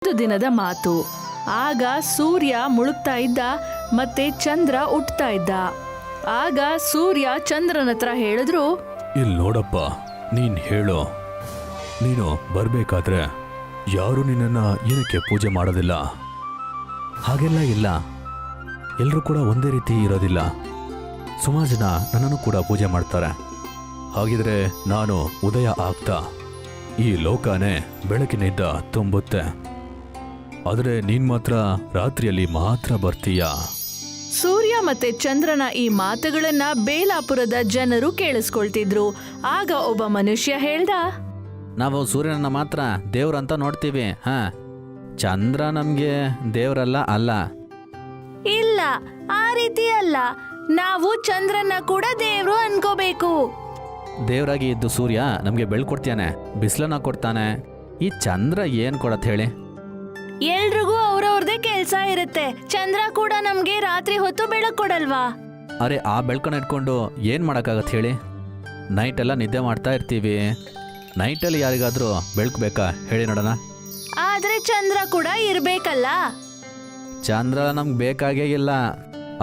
10 ದಿನದ ಮಾತು. ಆಗ ಸೂರ್ಯ ಮುಳುಗ್ತಾ ಇದ್ದ ಮತ್ತೆ ಚಂದ್ರ ಹುಟ್ತಾ ಇದ್ದ. ಆಗ ಸೂರ್ಯ ಚಂದ್ರನ ಹತ್ರ ಹೇಳಿದ್ರು, ಇಲ್ಲಿ ನೋಡಪ್ಪ, ನೀನ್ ಹೇಳು, ನೀನು ಬರ್ಬೇಕಾದ್ರೆ ಯಾರು ನಿನ್ನನ್ನ ಏನಕ್ಕೆ ಪೂಜೆ ಮಾಡೋದಿಲ್ಲ? ಹಾಗೆಲ್ಲ ಇಲ್ಲ, ಎಲ್ಲರೂ ಕೂಡ ಒಂದೇ ರೀತಿ ಇರೋದಿಲ್ಲ. ಸುಮಾರು ಜನ ನನ್ನನ್ನು ಕೂಡ ಪೂಜೆ ಮಾಡ್ತಾರೆ. ಹಾಗಿದ್ರೆ ನಾನು ಉದಯ ಆಗ್ತಾ ಈ ಲೋಕನೇ ಬೆಳಕಿನಿಂದ ತುಂಬುತ್ತೆ. ಆದರೆ ನೀನ್ ಮಾತ್ರ ರಾತ್ರಿಯಲ್ಲಿ ಮಾತ್ರ ಬರ್ತೀಯಾ? ಸೂರ್ಯ ಮತ್ತೆ ಚಂದ್ರನ ಈ ಮಾತುಗಳನ್ನ ಬೇಲಾಪುರದ ಜನರು ಕೇಳಿಸ್ಕೊಳ್ತಿದ್ರು. ಆಗ ಒಬ್ಬ ಮನುಷ್ಯ ಹೇಳ್ದ, ನಾವು ಸೂರ್ಯನನ್ನ ಮಾತ್ರ ದೇವ್ರಂತ ನೋಡ್ತೀವಿ. ಚಂದ್ರ ನಮ್ಗೆ ದೇವ್ರಲ್ಲ ಅಲ್ಲ. ಇಲ್ಲ, ಆ ರೀತಿ ಅಲ್ಲ, ನಾವು ಚಂದ್ರನ ಕೂಡ ದೇವ್ರು ಅನ್ಕೋಬೇಕು. ದೇವ್ರಾಗಿ ಇದ್ದು ಸೂರ್ಯ ನಮ್ಗೆ ಬೆಳ್ಕೊಡ್ತಾನೆ, ಬಿಸಿಲನ್ನ ಕೊಡ್ತಾನೆ. ಈ ಚಂದ್ರ ಏನ್ ಕೊಡತ್ ಹೇಳಿ? ಎಲ್ರಿಗೂ ಅವ್ರವ್ರದೇ ಕೆಲ್ಸ ಇರುತ್ತೆ. ಚಂದ್ರ ಕೂಡ ನಮ್ಗೆ ರಾತ್ರಿ ಹೊತ್ತು ಬೆಳಕು ಕೊಡಲ್ವಾ? ಅರೆ, ಆ ಬೆಳ್ಕನ್ನ ಇಟ್ಕೊಂಡು ಏನ್ ಮಾಡಕ್ಕಾಗತ್ ಹೇಳಿ? ನೈಟ್ ಎಲ್ಲ ನಿದ್ದೆ ಮಾಡ್ತಾ ಇರ್ತೀವಿ. ನೈಟಲ್ಲಿ ಯಾರಿಗಾದ್ರೂ ಬೆಳಕು ಬೇಕಾ ಹೇಳಿ ನೋಡೋಣ? ಆದ್ರೆ ಚಂದ್ರ ಕೂಡ ಇರ್ಬೇಕಲ್ಲ. ಚಂದ್ರ ನಮ್ಗೆ ಬೇಕಾಗೇ ಇಲ್ಲ.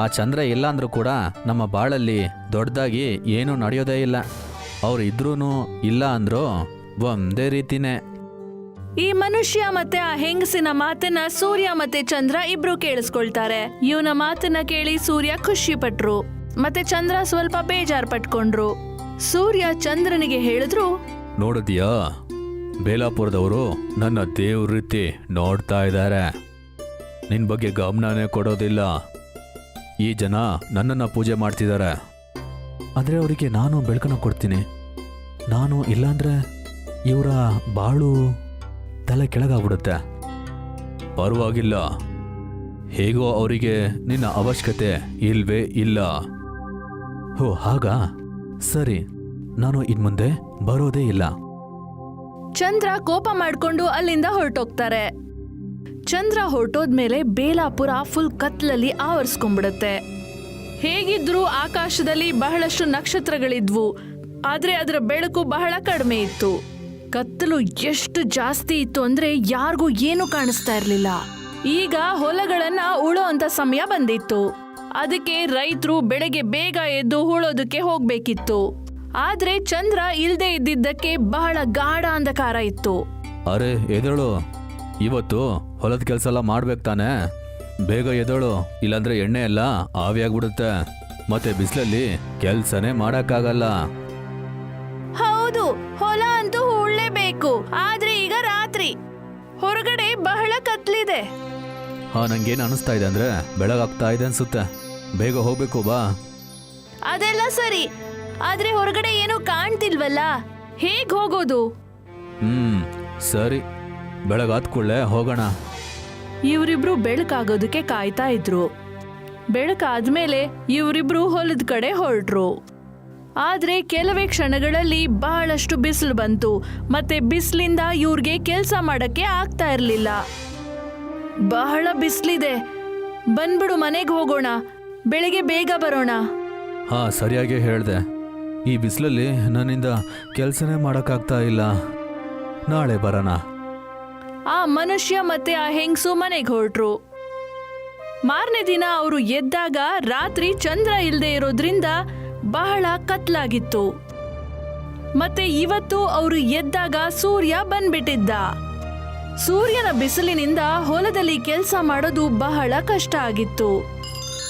ಆ ಚಂದ್ರ ಇಲ್ಲ ಅಂದ್ರೂ ಕೂಡ ನಮ್ಮ ಬಾಳಲ್ಲಿ ದೊಡ್ಡದಾಗಿ ಏನೂ ನಡೆಯೋದೇ ಇಲ್ಲ. ಅವ್ರು ಇದ್ರೂ ಇಲ್ಲ ಅಂದ್ರೂ ಒಂದೇ ರೀತಿನೇ. ಈ ಮನುಷ್ಯ ಮತ್ತೆ ಆ ಹೆಂಗಸಿನ ಮಾತನ್ನ ಸೂರ್ಯ ಮತ್ತೆ ಚಂದ್ರ ಇಬ್ರು ಕೇಳಿಸ್ಕೊಳ್ತಾರೆ. ಇವನ ಮಾತನ್ನ ಕೇಳಿ ಸೂರ್ಯ ಖುಷಿ ಪಟ್ರು, ಮತ್ತೆ ಚಂದ್ರ ಸ್ವಲ್ಪ ಬೇಜಾರ್ ಪಟ್ಕೊಂಡ್ರು. ಸೂರ್ಯ ಚಂದ್ರನಿಗೆ ಹೇಳಿದ್ರು, ನೋಡಿದ್ಯಾ, ಬೇಲಾಪುರದವರು ನನ್ನ ದೇವ್ರ ರೀತಿ ನೋಡ್ತಾ ಇದ್ದಾರೆ. ನಿನ್ ಬಗ್ಗೆ ಗಮನನೇ ಕೊಡೋದಿಲ್ಲ. ಈ ಜನ ನನ್ನನ್ನು ಪೂಜೆ ಮಾಡ್ತಿದ್ದಾರೆ, ಆದರೆ ಅವರಿಗೆ ನಾನು ಬೆಳಕನ್ನು ಕೊಡ್ತೀನಿ. ನಾನು ಇಲ್ಲಾಂದ್ರೆ ಇವರ ಬಾಳು ತಲೆ ಕೆಳಗಾಗ್ಬಿಡುತ್ತೆ. ಪರವಾಗಿಲ್ಲ, ಹೇಗೋ ಅವರಿಗೆ ನಿನ್ನ ಅವಶ್ಯಕತೆ ಇಲ್ವೇ ಇಲ್ಲ. ಹೋ ಹಾಗಾ? ಸರಿ, ನಾನು ಇನ್ಮುಂದೆ ಬರೋದೇ ಇಲ್ಲ. ಚಂದ್ರ ಕೋಪ ಮಾಡ್ಕೊಂಡು ಅಲ್ಲಿಂದ ಹೊರಟೋಗ್ತಾರೆ. ಚಂದ್ರ ಹೊರಟೋದ್ಮೇಲೆ ಬೇಲಾಪುರ ಫುಲ್ ಕತ್ಲಲ್ಲಿ ಆವರಿಸ್ಕೊಂಡ್ಬಿಡುತ್ತೆ. ಹೇಗಿದ್ರು ಆಕಾಶದಲ್ಲಿ ಬಹಳಷ್ಟು ನಕ್ಷತ್ರಗಳಿದ್ವು, ಆದ್ರೆ ಅದರ ಬೆಳಕು ಬಹಳ ಕಡಿಮೆ ಇತ್ತು. ಕತ್ತಲು ಎಷ್ಟು ಜಾಸ್ತಿ ಇತ್ತು ಅಂದ್ರೆ ಯಾರಿಗೂ ಏನು ಕಾಣಿಸ್ತಾ ಇರ್ಲಿಲ್ಲ. ಈಗ ಹೊಲಗಳನ್ನ ಉಳೋ ಅಂತ ಸಮಯ ಬಂದಿತ್ತು. ಅದಕ್ಕೆ ರೈತರು ಬೆಳಗ್ಗೆ ಬೇಗ ಎದ್ದು ಹೂಳೋದಕ್ಕೆ ಹೋಗ್ಬೇಕಿತ್ತು. ಆದ್ರೆ ಚಂದ್ರ ಇಲ್ದೇ ಇದ್ದಿದ್ದಕ್ಕೆ ಬಹಳ ಗಾಢ ಅಂಧಕಾರ ಇತ್ತು. ಅರೆ ಎದಳು, ಇವತ್ತು ಹೊಲದ ಕೆಲಸ ಎಲ್ಲ ಮಾಡ್ಬೇಕು ತಾನೆ? ಬೇಗ ಎದಳು, ಇಲ್ಲಾಂದ್ರೆ ಎಣ್ಣೆ ಎಲ್ಲ ಆವಿಯಾಗ್ಬಿಡುತ್ತೆ. ಮತ್ತೆ ಬಿಸಿಲಲ್ಲಿ ಕೆಲ್ಸನೇ ಮಾಡಕ್ಕಾಗಲ್ಲ. ಹೌದು, ಹೊಲ ಅಂತೂ ಹೂಳ್ಲೇಬೇಕು. ಆದ್ರೆ ಈಗ ರಾತ್ರಿ, ಹೊರಗಡೆ ಬಹಳ ಕತ್ಲಿದೆ. ನಂಗೇನು ಅನಿಸ್ತಾ ಇದೆ ಅಂದ್ರೆ ಬೆಳಗಾಗ್ತಾ ಇದೆ ಅನ್ಸುತ್ತೆ. ಬೇಗ ಹೋಗ್ಬೇಕು ಬಾ. ಅದೆಲ್ಲ ಸರಿ, ಆದ್ರೆ ಹೊರಗಡೆ ಏನು ಕಾಣ್ತಿಲ್ವಲ್ಲ, ಹೇಗ್ ಹೋಗೋದು? ಸರಿ, ಬೆಳಗಾದ ಕೂಡಲೇ ಹೋಗೋಣ. ಇವರಿಬ್ರು ಬೆಳಕಾಗೋದಕ್ಕೆ ಕಾಯ್ತಾ ಇದ್ರು. ಬೆಳಕಾದ್ಮೇಲೆ ಇವರಿಬ್ರು ಹೊಲದ ಕಡೆ ಹೊರಟ್ರು. ಆದ್ರೆ ಕೆಲವೇ ಕ್ಷಣಗಳಲ್ಲಿ ಬಹಳಷ್ಟು ಬಿಸಿಲು ಬಂತು. ಮತ್ತೆ ಬಿಸಿಲಿಂದ ಇವ್ರಿಗೆ ಕೆಲಸ ಮಾಡಕ್ಕೆ ಆಗ್ತಾ ಇರ್ಲಿಲ್ಲ. ಬಹಳ ಬಿಸಿಲಿದೆ, ಬಂದ್ಬಿಡು, ಮನೆಗೆ ಹೋಗೋಣ, ಬೆಳಿಗ್ಗೆ ಬೇಗ ಬರೋಣ. ಸರಿಯಾಗಿ ಹೇಳ್ದೆ. ಈ ಬಿಸಿಲಲ್ಲಿ ನನ್ನಿಂದ ಕೆಲಸನೇ ಮಾಡೋಕ್ಕಾಗ್ತಾ ಇಲ್ಲ. ನಾಳೆ ಬರೋಣ. ಆ ಮನುಷ್ಯ ಮತ್ತೆ ಆ ಹೆಂಗಸು ಮನೆಗೆ ಹೊರಟ್ರು. ಮಾರನೇ ದಿನ ಅವರು ಎದ್ದಾಗ ರಾತ್ರಿ ಚಂದ್ರ ಇಲ್ದೇ ಇರೋದ್ರಿಂದ ಬಹಳ ಕತ್ಲಾಗಿತ್ತು. ಮತ್ತೆ ಇವತ್ತು ಅವರು ಎದ್ದಾಗ ಸೂರ್ಯ ಬಂದ್ಬಿಟ್ಟಿದ್ದ. ಸೂರ್ಯನ ಬಿಸಿಲಿನಿಂದ ಹೊಲದಲ್ಲಿ ಕೆಲಸ ಮಾಡೋದು ಬಹಳ ಕಷ್ಟ ಆಗಿತ್ತು.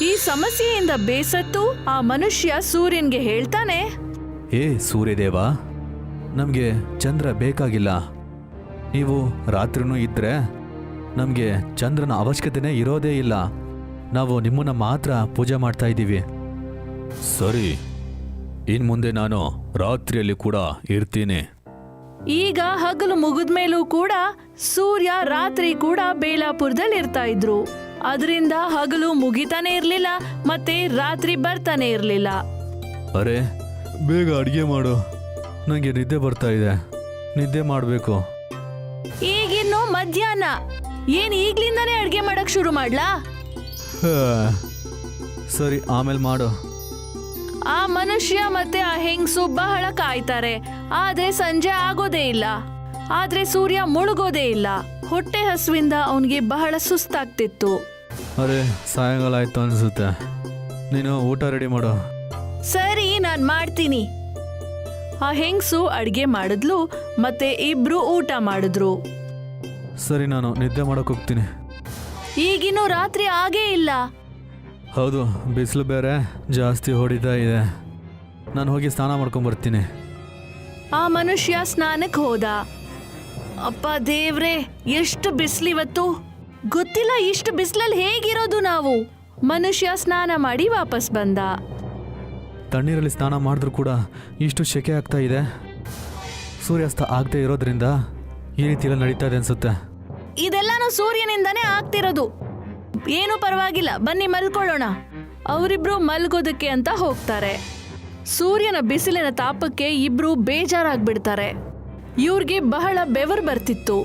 ಈ ಸಮಸ್ಯೆಯಿಂದ ಬೇಸತ್ತು ಆ ಮನುಷ್ಯ ಸೂರ್ಯನ್ಗೆ ಹೇಳ್ತಾನೆ, ಏ ಸೂರ್ಯದೇವ, ನಮಗೆ ಚಂದ್ರ ಬೇಕಾಗಿಲ್ಲ. ನೀವು ರಾತ್ರಿನೂ ಇದ್ರೆ ನಮಗೆ ಚಂದ್ರನ ಅವಶ್ಯಕತೆನೇ ಇರೋದೇ ಇಲ್ಲ. ನಾವು ನಿಮ್ಮನ್ನ ಮಾತ್ರ ಪೂಜೆ ಮಾಡ್ತಾ ಇದ್ದೀವಿ. ಸರಿ, ಇನ್ ಮುಂದೆ ನಾನು ರಾತ್ರಿಯಲ್ಲಿ ಕೂಡ ಇರ್ತೀನಿ. ಈಗ ಹಗಲು ಮುಗಿದ್ಮೇಲೂ ಕೂಡ ಸೂರ್ಯ ರಾತ್ರಿ ಕೂಡ ಬೇಲಾಪುರದಲ್ಲಿ ಇರ್ತಾ ಇದ್ರು. ಅದರಿಂದ ಹಗಲು ಮುಗಿತಾನೆ ಇರ್ಲಿಲ್ಲ, ಮತ್ತೆ ರಾತ್ರಿ ಬರ್ತಾನೆ ಇರ್ಲಿಲ್ಲ. ಅರೆ, ಬೇಗ ಅಡುಗೆ ಮಾಡು, ನನಗೆ ನಿದ್ದೆ ಬರ್ತಾ ಇದೆ, ನಿದ್ದೆ ಮಾಡಬೇಕು. ಈಗಿನ್ನು ಮಧ್ಯಾಹ್ನ, ಏನ್ ಈಗ್ಲಿಂದಾನೇ ಅಡ್ಗೆ ಮಾಡಕ್ ಶುರು ಮಾಡ್ಲಾ? ಸರಿ, ಆಮೇಲೆ ಮಾಡು. ಆ ಮನುಷ್ಯ ಮತ್ತೆ ಆ ಹೆಂಗಸು ಬಹಳ ಕಾಯ್ತಾರೆ. ಆದ್ರೆ ಸಂಜೆ ಆಗೋದೇ ಇಲ್ಲ. ಆದ್ರೆ ಸೂರ್ಯ ಮುಳುಗೋದೇ ಇಲ್ಲ. ಹೊಟ್ಟೆ ಹಸುವಿಂದ ಅವನಿಗೆ ಬಹಳ ಸುಸ್ತಾಗ್ತಿತ್ತು. ಅರೆ ಸಾಯಂಕಾಲ ಆಯ್ತು ಅನಿಸುತ್ತೆ, ನೀನು ಊಟ ರೆಡಿ ಮಾಡು. ಸರಿ, ನಾನ್ ಮಾಡ್ತೀನಿ. ಆ ಹೆಂಗಸು ಅಡ್ಗೆ ಮಾಡಿದ್ಲು ಮತ್ತೆ ಇಬ್ರು ಊಟ ಮಾಡಿದ್ರು. ಸರಿ, ನಾನು ನಿದ್ದೆ ಮಾಡಕ್ಕೆ ಹೋಗ್ತೀನಿ. ಈಗಿನ್ನೂ ರಾತ್ರಿ ಆಗೇ ಇಲ್ಲ. ಹೌದು, ಬಿಸಿಲು ಬೇರೆ ಜಾಸ್ತಿ ಹೊಡಿತಾ ಇದೆ. ನಾನು ಹೋಗಿ ಸ್ನಾನ ಮಾಡ್ಕೊಂಬರ್ತೀನಿ. ಆ ಮನುಷ್ಯ ಸ್ನಾನಕ್ಕೆ ಹೋದ. ಅಪ್ಪ ದೇವ್ರೆ, ಎಷ್ಟು ಬಿಸಿಲಿವತ್ತು! ಗೊತ್ತಿಲ್ಲ ಇಷ್ಟು ಬಿಸಿಲಲ್ಲಿ ಹೇಗಿರೋದು ನಾವು. ಮನುಷ್ಯ ಸ್ನಾನ ಮಾಡಿ ವಾಪಸ್ ಬಂದ. ತಣ್ಣೀರಲ್ಲಿ ಸ್ನಾನ ಮಾಡಿದ್ರೂ ಕೂಡ ಇಷ್ಟು ಸೆಕೆ ಆಗ್ತಾ ಇದೆ. ಸೂರ್ಯಾಸ್ತ ಆಗದೆ ಇರೋದ್ರಿಂದ ಈ ರೀತಿಯೆಲ್ಲ ನಡೀತಾ ಇದೆ ಅನ್ಸುತ್ತೆ. ಇದೆಲ್ಲಾನು ಸೂರ್ಯನಿಂದಾನೇ ಆಗ್ತಿರೋದು. ಏನು ಪರವಾಗಿಲ್ಲ, ಬನ್ನಿ ಮಲ್ಕೊಳ್ಳೋಣ. ಅವರಿಬ್ರು ಮಲ್ಗೋದಕ್ಕೆ ಅಂತ ಹೋಗ್ತಾರೆ. ಸೂರ್ಯನ ಬಿಸಿಲಿನ ತಾಪಕ್ಕೆ ಇಬ್ರು ಬೇಜಾರಾಗ್ಬಿಡ್ತಾರೆ. ಇವ್ರಿಗೆ ಬಹಳ ಬೆವರು ಬರ್ತಿತ್ತು.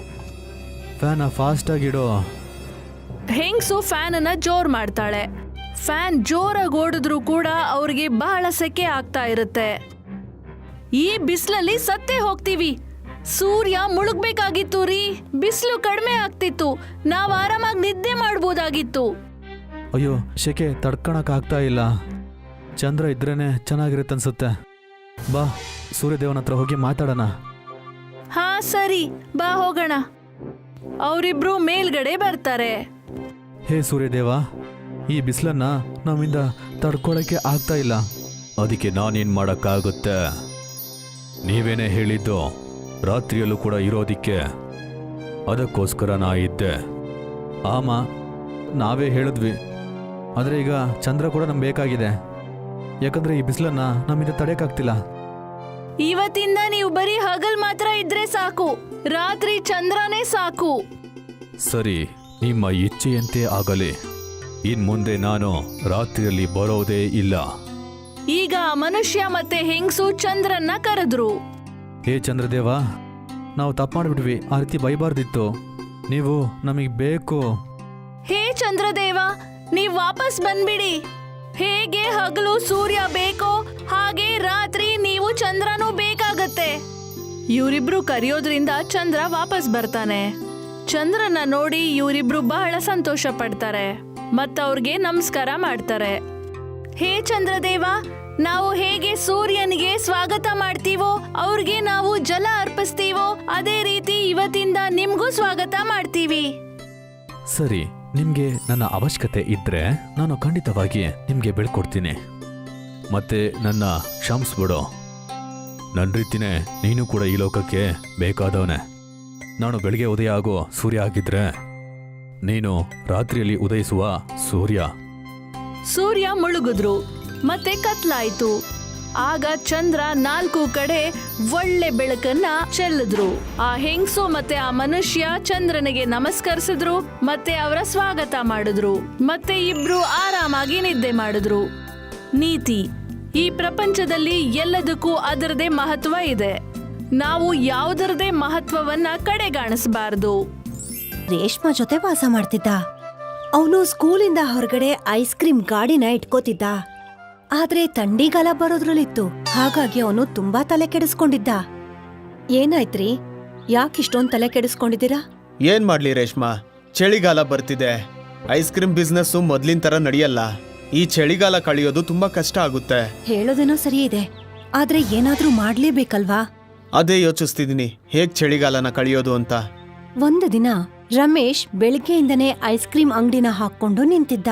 ಫ್ಯಾನ ಫಾಸ್ಟಾಗಿಡೋ. ಹೆಂಗ್ಸು ಫ್ಯಾನ್ ಅನ್ನ ಜೋರ್ ಮಾಡ್ತಾಳೆ. ಫ್ಯಾನ್ ಜೋರಾಗಿ ಓಡಿದ್ರು ಕೂಡ ಅವ್ರಿಗೆ ಬಹಳ ಸೆಕೆ ಆಗ್ತಾ ಇರುತ್ತೆ. ಈ ಬಿಸಿಲಲ್ಲಿ ಸತ್ತೇ ಹೋಗ್ತೀವಿ. ಸೂರ್ಯ ಮುಳುಗ್ಬೇಕಾಗಿತ್ತು ರೀ. ಬಿಸಿಲು ಕಡಿಮೆ ಆಗ್ತಿತ್ತು, ನಾವ್ ಆರಾಮಾಗಿ ನಿದ್ದೆ ಮಾಡ್ಬೋದಾಗಿತ್ತು. ಅಯ್ಯೋ, ಸೆಕೆ ತಡ್ಕೊಳಕ್ ಆಗ್ತಾ ಇಲ್ಲ. ಚಂದ್ರ ಇದ್ರೇನೆ ಚೆನ್ನಾಗಿರುತ್ತೆ ಅನ್ಸುತ್ತೆ. ಬಾ, ಸೂರ್ಯದೇವನ ಹತ್ರ ಹೋಗಿ ಮಾತಾಡೋಣ. ಹಾ ಸರಿ, ಬಾ ಹೋಗೋಣ. ಅವರಿಬ್ರು ಮೇಲ್ಗಡೆ ಬರ್ತಾರೆ. ಹೇ ಸೂರ್ಯದೇವ, ಈ ಬಿಸಿಲನ್ನ ನಮ್ಮಿಂದ ತಡ್ಕೊಳಕ್ಕೆ ಆಗ್ತಾ ಇಲ್ಲ. ಅದಕ್ಕೆ ನಾನೇನ್ ಮಾಡಕ್ಕಾಗುತ್ತೆ? ನೀವೇನೇ ಹೇಳಿದ್ದು, ರಾತ್ರಿಯಲ್ಲೂ ಕೂಡ ಇರೋದಿಕ್ಕೆ. ಅದಕ್ಕೋಸ್ಕರ ನಾ ಇದ್ದೆ. ಆಮ, ನಾವೇ ಹೇಳಿದ್ವಿ. ಆದರೆ ಈಗ ಚಂದ್ರ ಕೂಡ ನಮ್ಗೆ ಬೇಕಾಗಿದೆ. ಯಾಕಂದ್ರೆ ಈ ಬಿಸಿಲನ್ನ ನಮ್ಮಿಂದ ತಡೆಯಕ್ಕಾಗ್ತಿಲ್ಲ. ಇವತ್ತಿಂದ ನೀವು ಬರೀ ಹಗಲ್ ಮಾತ್ರ ಇದ್ರೆ ಸಾಕು, ರಾತ್ರಿ ಚಂದ್ರನೇ ಸಾಕು. ಸರಿ, ನಿಮ್ಮ ಇಚ್ಛೆಯಂತೆ ಆಗಲಿ. ಇನ್ ಮುಂದೆ ನಾನು ರಾತ್ರಿಯಲ್ಲಿ ಬರೋದೇ ಇಲ್ಲ. ಈಗ ಮನುಷ್ಯ ಮತ್ತೆ ಹೆಂಗಸು ಚಂದ್ರನ್ನ ಕರೆದ್ರು. ಹೇ ಚಂದ್ರದೇವ, ನಾವು ತಪ್ಪು ಮಾಡಿಬಿಟ್ವಿ. ಆ ರೀತಿ ಬೈಬಾರ್ದಿತ್ತು. ನೀವು ನಮಗೆ ಬೇಕು. ಹೇ ಚಂದ್ರದೇವ, ನೀವ್ ವಾಪಸ್ ಬಂದ್ಬಿಡಿ. ಹೇಗೆ ಹಗಲು ಸೂರ್ಯ ಬೇಕೋ ಹಾಗೆ ರಾತ್ರಿ ನೀವು ಚಂದ್ರನೂ ಬೇಕಾಗತ್ತೆ. ಇವರಿಬ್ರು ಕರೆಯೋದ್ರಿಂದ ಚಂದ್ರ ವಾಪಸ್ ಬರ್ತಾನೆ. ಚಂದ್ರನ ನೋಡಿ ಇವರಿಬ್ರು ಬಹಳ ಸಂತೋಷ ಪಡ್ತಾರೆ ಮತ್ತವ್ರಿಗೆ ನಮಸ್ಕಾರ ಮಾಡ್ತಾರೆ. ಹೇ ಚಂದ್ರದೇವ, ನಾವು ಹೇಗೆ ಸೂರ್ಯನಿಗೆ ಸ್ವಾಗತ ಮಾಡ್ತೀವೋ ಅವ್ರಿಗೆ ನಾವು ಜಲ ಅರ್ಪಿಸ್ತೀವೋ ಅದೇ ರೀತಿ ಇವತ್ತಿಂದ ನಿಮ್ಗೂ ಸ್ವಾಗತ ಮಾಡ್ತೀವಿ. ಸರಿ, ನಿಮ್ಗೆ ನನ್ನ ಅವಶ್ಯಕತೆ ಇದ್ರೆ ನಾನು ಖಂಡಿತವಾಗಿ ನಿಮ್ಗೆ ಬೆಳ್ಕೊಡ್ತೀನಿ. ಮತ್ತೆ ನನ್ನ ಕ್ಷಮಿಸ್ಬಿಡು. ನನ್ನ ರೀತಿನೇ ನೀನು ಕೂಡ ಈ ಲೋಕಕ್ಕೆ ಬೇಕಾದವನೇ. ನಾನು ಬೆಳಿಗ್ಗೆ ಉದಯ ಆಗೋ ಸೂರ್ಯ ಆಗಿದ್ರೆ ನೀನು ರಾತ್ರಿಯಲ್ಲಿ ಉದಯಿಸುವ ಸೂರ್ಯ. ಸೂರ್ಯ ಮುಳುಗಿದ್ರು ಮತ್ತೆ ಕತ್ಲಾಯ್ತು. ಆಗ ಚಂದ್ರ 4 ಕಡೆ ಒಳ್ಳೆ ಬೆಳಕನ್ನ ಚೆಲ್ಲಿದ್ರು. ಆ ಹೆಂಗಸು ಮತ್ತೆ ಆ ಮನುಷ್ಯ ಚಂದ್ರನಿಗೆ ನಮಸ್ಕರಿಸಿದ್ರು ಮತ್ತೆ ಅವರ ಸ್ವಾಗತ ಮಾಡಿದ್ರು. ಮತ್ತೆ ಇಬ್ರು ಆರಾಮಾಗಿ ನಿದ್ದೆ ಮಾಡಿದ್ರು. ನೀತಿ: ಈ ಪ್ರಪಂಚದಲ್ಲಿ ಎಲ್ಲದಕ್ಕೂ ಅದರದೇ ಮಹತ್ವ ಇದೆ. ನಾವು ಯಾವುದರದೇ ಮಹತ್ವವನ್ನ ಕಡೆಗಾಣಿಸಬಾರದು. ರೇಷ್ಮಾ ಜೊತೆ ವಾಸ ಮಾಡ್ತಿದ್ದ. ಅವನು ಸ್ಕೂಲಿಂದ ಹೊರಗಡೆ ಐಸ್ ಕ್ರೀಮ್ ಗಾಡಿನ ಇಟ್ಕೋತಿದ್ದ. ಆದ್ರೆ ಥಂಡಿಗಾಲ ಬರೋದ್ರಲ್ಲಿತ್ತು, ಹಾಗಾಗಿ ಅವನು ತುಂಬಾ ತಲೆ ಕೆಡಿಸ್ಕೊಂಡಿದ್ದ. ಏನಾಯ್ತ್ರಿ, ಯಾಕಿಷ್ಟೊಂದ್ ತಲೆ ಕೆಡಿಸ್ಕೊಂಡಿದ್ದೀರಾ? ಏನ್ ಮಾಡ್ಲಿ ರೇಷ್ಮಾ, ಚಳಿಗಾಲ ಬರ್ತಿದೆ. ಐಸ್ ಕ್ರೀಮ್ ಬಿಸ್ನೆಸ್ಸು ಮೊದ್ಲಿನ ತರ ನಡೆಯಲ್ಲ. ಈ ಚಳಿಗಾಲ ಕಳೆಯೋದು ತುಂಬಾ ಕಷ್ಟ ಆಗುತ್ತೆ. ಹೇಳೋದೇನೋ ಸರಿ ಇದೆ, ಆದ್ರೆ ಏನಾದ್ರೂ ಮಾಡ್ಲೇಬೇಕಲ್ವಾ? ಅದೇ ಯೋಚಿಸ್ತಿದೀನಿ, ಹೇಗ್ ಚಳಿಗಾಲನ ಕಳೆಯೋದು ಅಂತ. ಒಂದು ದಿನ ರಮೇಶ್ ಬೆಳಿಗ್ಗೆಯಿಂದನೇ ಐಸ್ ಕ್ರೀಮ್ ಅಂಗಡಿನ ಹಾಕೊಂಡು ನಿಂತಿದ್ದ.